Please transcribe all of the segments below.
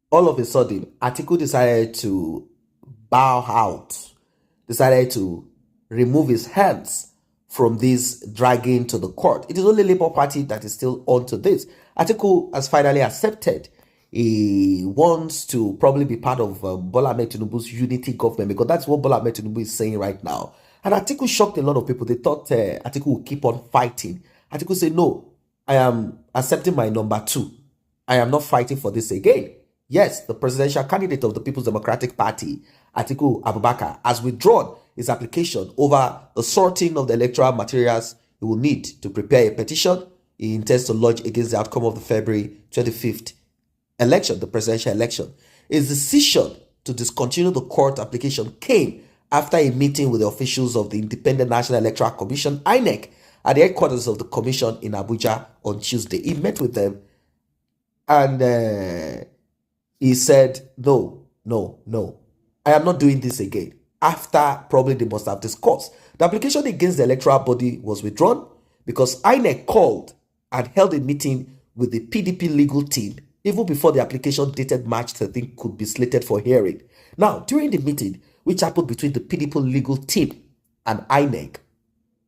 all of a sudden, Atiku decided to bow out, decided to remove his hands from this dragging to the court. It is only Labour Party that is still on to this. Atiku has finally accepted. He wants to probably be part of Bola Ahmed Tinubu's unity government, because that's what Bola Ahmed Tinubu is saying right now. And Atiku shocked a lot of people. They thought Atiku would keep on fighting. Atiku said, no, I am accepting my number two. I am not fighting for this again. Yes, the presidential candidate of the People's Democratic Party, Atiku Abubakar, has withdrawn his application over the sorting of the electoral materials he will need to prepare a petition he intends to lodge against the outcome of the February 25th election, the presidential election. His decision to discontinue the court application came after a meeting with the officials of the Independent National Electoral Commission, INEC, at the headquarters of the commission in Abuja on Tuesday. He met with them and he said, no, I am not doing this again. After probably they must have discussed. The application against the electoral body was withdrawn because INEC called and held a meeting with the PDP legal team even before the application dated March 13 could be slated for hearing. Now, during the meeting, which happened between the PDP legal team and INEC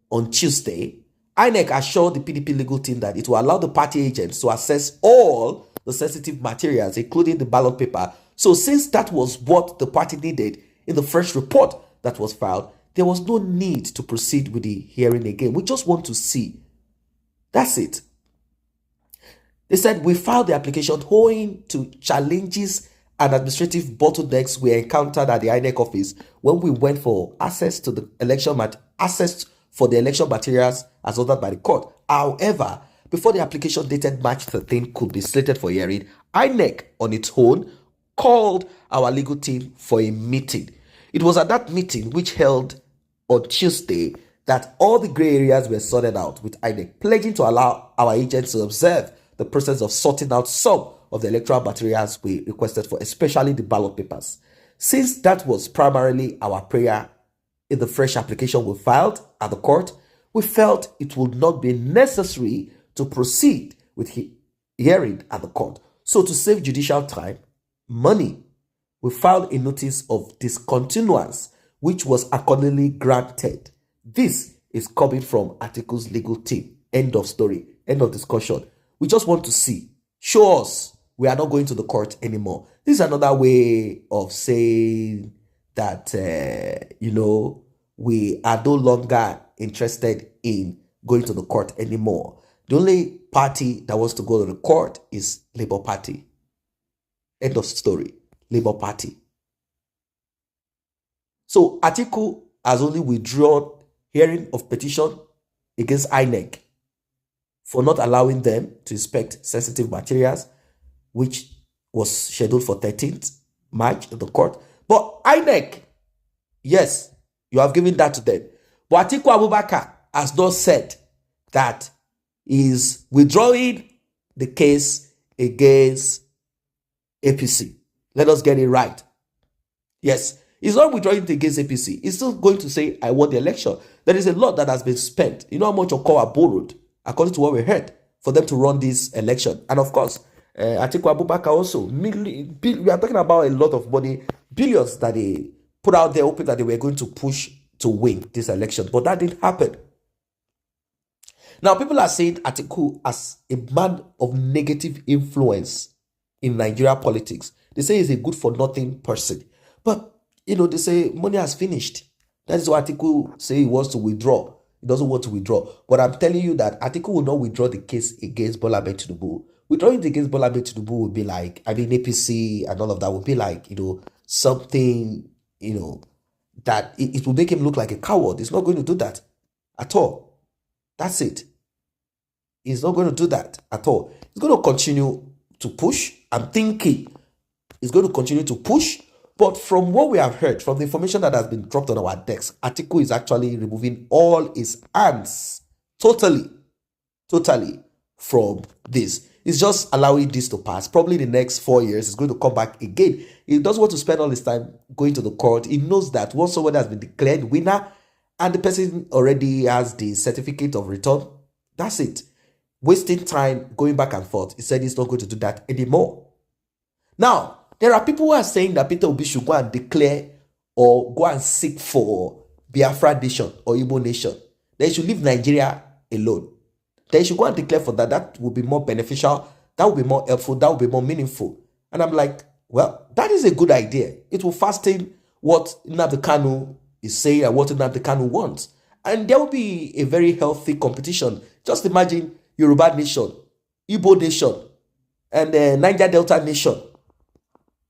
on Tuesday, INEC assured the PDP legal team that it will allow the party agents to access all the sensitive materials, including the ballot paper. So since that was what the party needed in the first report that was filed, there was no need to proceed with the hearing again. We just want to see. That's it. They said, we filed the application owing to challenges and administrative bottlenecks we encountered at the INEC office when we went for access to the election materials as ordered by the court. However, before the application dated March 13 could be slated for hearing, INEC on its own called our legal team for a meeting. It was at that meeting, which held on Tuesday, that all the gray areas were sorted out, with INEC pledging to allow our agents to observe the process of sorting out some of the electoral materials we requested for, especially the ballot papers. Since that was primarily our prayer in the fresh application we filed at the court, we felt it would not be necessary to proceed with hearing at the court. So to save judicial time, money, we filed a notice of discontinuance, which was accordingly granted. This is coming from Atiku's legal team. End of story. End of discussion. We just want to see. Show us we are not going to the court anymore. This is another way of saying that, we are no longer interested in going to the court anymore. The only party that wants to go to the court is Labour Party. End of story. Labour Party. So Atiku has only withdrawn hearing of petition against INEC for not allowing them to inspect sensitive materials, which was scheduled for 13th March in the court. But INEC, yes, you have given that to them. But Atiku Abubakar has not said that he is withdrawing the case against APC. Let us get it right. Yes, he's not withdrawing it against APC. He's still going to say, I won the election. There is a lot that has been spent. You know how much Okowa borrowed, according to what we heard, for them to run this election. And of course, Atiku Abubakar also, we are talking about a lot of money, billions that they put out there, hoping that they were going to push to win this election. But that didn't happen. Now, people are saying Atiku as a man of negative influence in Nigeria politics. They say he's a good-for-nothing person. But, they say money has finished. That is why Atiku say he wants to withdraw. He doesn't want to withdraw. But I'm telling you that Atiku will not withdraw the case against Bola Ahmed Tinubu. Withdrawing against Bola Ahmed Tinubu would be like, APC and all of that would be like, something, that it will make him look like a coward. He's not going to do that at all. That's it. He's not going to do that at all. He's going to continue to push. I'm thinking he's going to continue to push. But from what we have heard, from the information that has been dropped on our desk, Atiku is actually removing all his hands totally from this. He's just allowing this to pass. Probably in the next 4 years, he's going to come back again. He doesn't want to spend all his time going to the court. He knows that once someone has been declared winner and the person already has the certificate of return, that's it. Wasting time going back and forth. He said he's not going to do that anymore. Now, There are people who are saying that Peter Obi should go and declare or go and seek for Biafra nation or Igbo nation. They should leave Nigeria alone. They should go and declare for that. That would be more beneficial. That would be more helpful. That would be more meaningful. And I'm like, well, that is a good idea. It will fasten what Nnamdi Kanu is saying and what Nnamdi Kanu wants. And there will be a very healthy competition. Just imagine Yoruba nation, Igbo nation, and Niger Delta nation.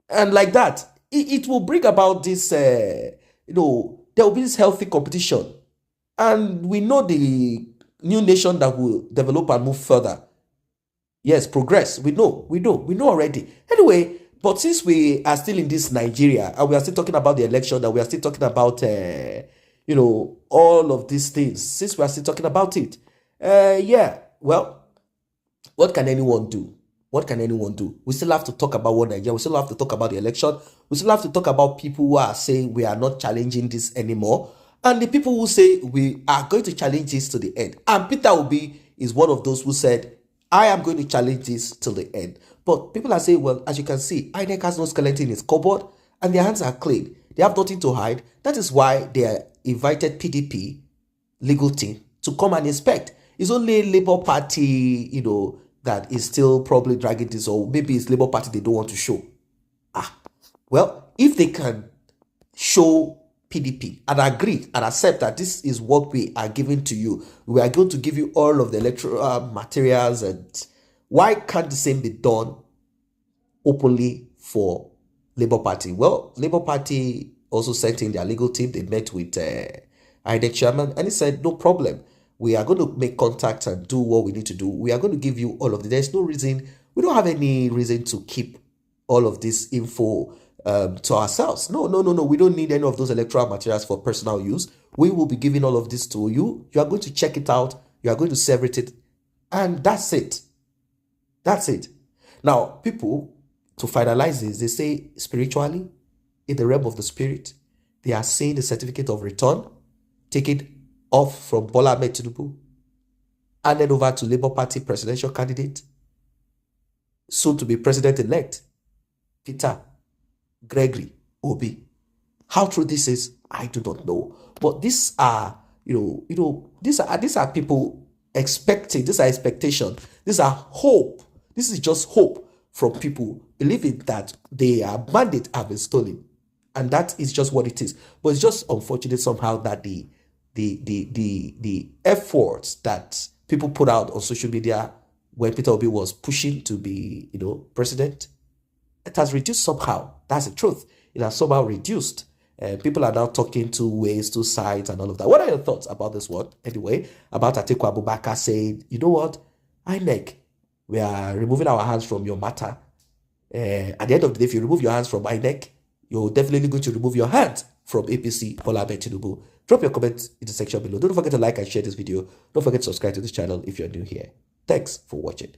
And like that, it will bring about this, there will be this healthy competition. And we know the new nation that will develop and move further. Yes, progress. We know already. Anyway, but since we are still in this Nigeria and we are still talking about the election, that we are still talking about, all of these things, since we are still talking about it, well, what can anyone do? What can anyone do? We still have to talk about what Nigeria. We still have to talk about the election. We still have to talk about people who are saying we are not challenging this anymore. And the people who say we are going to challenge this to the end. And Peter Obi is one of those who said, I am going to challenge this till the end. But people are saying, well, as you can see, INEC has no skeleton in its cupboard and their hands are clean. They have nothing to hide. That is why they invited PDP legal team to come and inspect. It's only Labour Party, that is still probably dragging this, or maybe it's Labour Party they don't want to show. Well, if they can show PDP and agree and accept that this is what we are giving to you, we are going to give you all of the electoral materials, and why can't the same be done openly for Labour Party? Well, Labour Party also sent in their legal team. They met with INEC chairman and he said, no problem. We are going to make contact and do what we need to do. We are going to give you all of the. There's no reason. We don't have any reason to keep all of this info to ourselves. No. We don't need any of those electoral materials for personal use. We will be giving all of this to you. You are going to check it out. You are going to separate it. And that's it. That's it. Now, people, to finalize this, they say spiritually, in the realm of the spirit, they are saying the certificate of return, take it off from Bola Ahmed Tinubu, and then over to Labour Party presidential candidate, soon to be president-elect, Peter Gregory Obi. How true this is, I do not know. But these are, these are people expecting. These are expectation. These are hope. This is just hope from people believing that their mandate have been stolen, and that is just what it is. But it's just unfortunate somehow that the efforts that people put out on social media when Peter Obi was pushing to be, president, it has reduced somehow. That's the truth. It has somehow reduced. People are now talking two ways, two sides, and all of that. What are your thoughts about this one? Anyway, about Atiku Abubakar saying, you know what, INEC, we are removing our hands from your matter. At the end of the day, if you remove your hands from INEC, you're definitely going to remove your hands from APC Bola Ahmed Tinubu. Drop your comments in the section below. Don't forget to like and share this video. Don't forget to subscribe to this channel if you're new here. Thanks for watching.